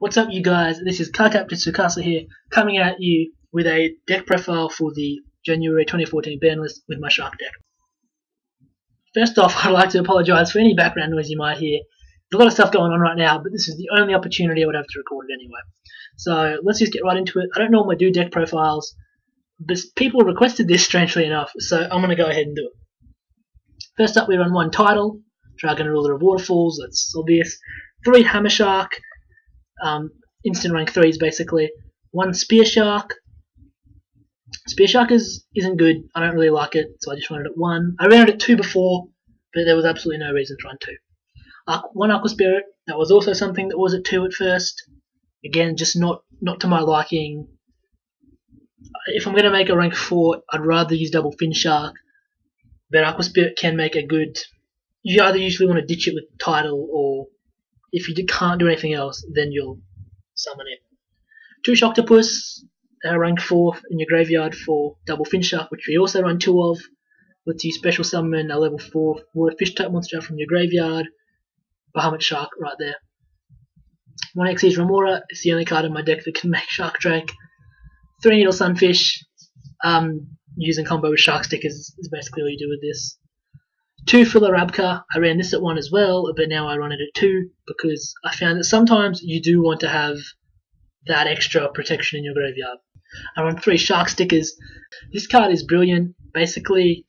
What's up, you guys? This is Carcaptain Tsukasa here, coming at you with a deck profile for the January 2014 ban list with my Shark deck. First off, I'd like to apologise for any background noise you might hear. There's a lot of stuff going on right now, but this is the only opportunity I would have to record it anyway. So let's just get right into it. I don't normally do deck profiles, but people requested this, strangely enough, so I'm going to go ahead and do it. First up, we run one Tidal, Dragon Ruler of Waterfalls, that's obvious. 3 Hammer Shark, instant rank 3s basically. 1 Spear Shark. Spear Shark isn't good, I don't really like it, so I just run it at 1. I ran it at 2 before, but there was absolutely no reason to run 2. 1 Aqua Spirit, that was also something that was at 2 at first. Again, just not to my liking. If I'm going to make a rank 4, I'd rather use double Fin Shark, but Aqua Spirit can make a good... You either usually want to ditch it with Tidal, or if you can't do anything else, then you'll summon it. 2 Shocktopus, rank 4 in your graveyard for double Fin Shark, which we also run 2 of. Lets you special summon a level 4 water fish type monster from your graveyard. Bahamut Shark right there. 1 Xyz Remora, it's the only card in my deck that can make Shark Drake. 3 Needle Sunfish, using combo with Shark Stickers is basically all you do with this. 2 Filler Rabka, I ran this at 1 as well, but now I run it at 2 because I found that sometimes you do want to have that extra protection in your graveyard. I run 3 Shark Stickers. This card is brilliant. Basically,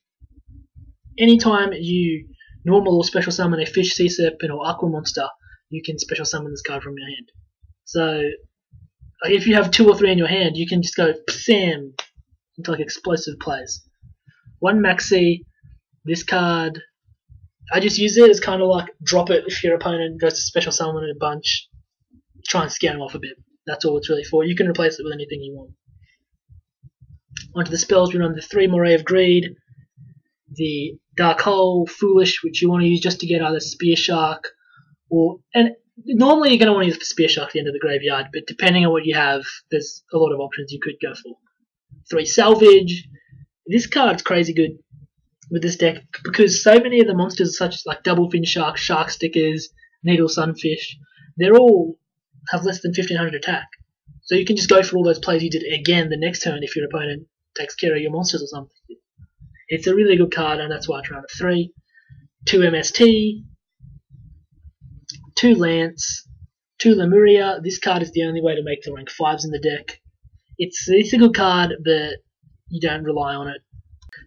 anytime you normal or special summon a fish, sea serpent, or aqua monster, you can special summon this card from your hand. So, if you have 2 or 3 in your hand, you can just go Sam into like explosive plays. 1 Maxi. This card, I just use it as kind of like drop it if your opponent goes to special summon in a bunch. Try and scare them off a bit. That's all it's really for. You can replace it with anything you want. Onto the spells, we run the 3 Moray of Greed, the Dark Hole, Foolish, which you want to use just to get either Spear Shark, and normally you're going to want to use the Spear Shark at the end of the graveyard, but depending on what you have, there's a lot of options you could go for. 3 Salvage. This card's crazy good with this deck because so many of the monsters, such as like Double Fin Shark, Shark Stickers, Needle Sunfish, they're all have less than 1500 attack. So you can just go for all those plays you did again the next turn if your opponent takes care of your monsters or something. It's a really good card, and that's why I try it at 3. 2 MST, 2 Lance, 2 Lemuria. This card is the only way to make the rank 5s in the deck. It's a good card, but you don't rely on it.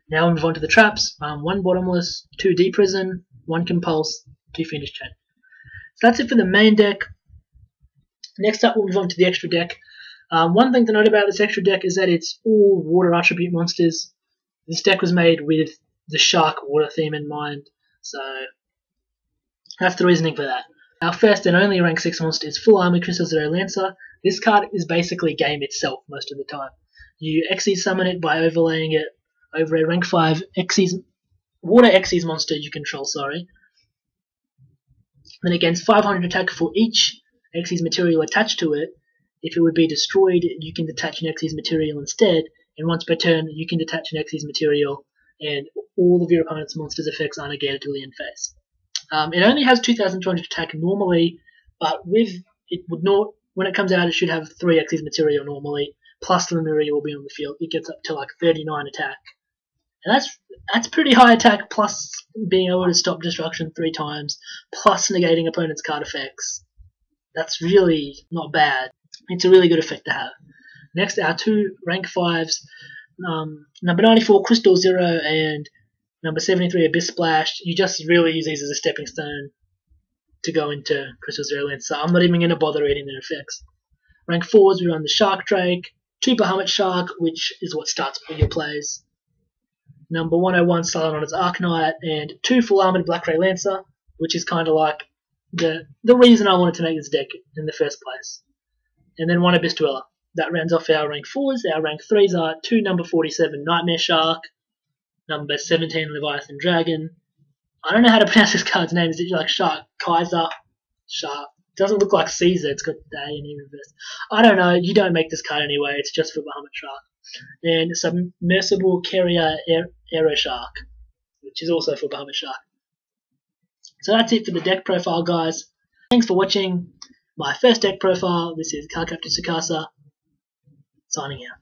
Now we'll move on to the traps. 1 Bottomless, 2 Deep Prison, 1 Compulse, 2 Fiendish Chain. So that's it for the main deck. Next up, we'll move on to the extra deck. One thing to note about this extra deck is that it's all water attribute monsters. This deck was made with the Shark water theme in mind, so that's the reasoning for that. Our first and only rank 6 monster is Full Armor Crystal Zero Lancer. This card is basically game itself most of the time. You Xyz summon it by overlaying it over a rank 5 water Xyz monster you control, Then against 500 attack for each Xyz material attached to it, if it would be destroyed, you can detach an Xyz material instead, and once per turn, you can detach an Xyz material, and all of your opponent's monsters' effects are negated till the end phase. It only has 2200 attack normally, but when it comes out, it should have 3 Xyz material normally, plus Lemuria will be on the field. It gets up to like 39 attack. And that's pretty high attack, plus being able to stop destruction 3 times, plus negating opponent's card effects. That's really not bad. It's a really good effect to have. Next, our 2 rank 5s, number 94 Crystal Zero and number 73 Abyss Splash. You just really use these as a stepping stone to go into Crystal Zero Lens, so I'm not even going to bother reading their effects. Rank 4s, we run the Shark Drake, 2 Bahamut Shark, which is what starts all your plays. Number 101 Sylvanas Arknight, and 2 Full Armored Black Ray Lancer, which is kind of like the reason I wanted to make this deck in the first place. And then 1 Abyss Dweller. That rounds off our rank 4s. Our rank 3s are 2 number 47 Nightmare Shark, number 17 Leviathan Dragon. I don't know how to pronounce this card's name. Is it like Shark Kaiser? Shark. It doesn't look like Caesar. It's got the A in reverse. I don't know. You don't make this card anyway. It's just for Bahamut Shark. And Submersible Carrier Aero Shark, which is also for Bahamut Shark. So that's it for the deck profile, guys. Thanks for watching. my first deck profile. This is Cardcaptor Tsukasa, signing out.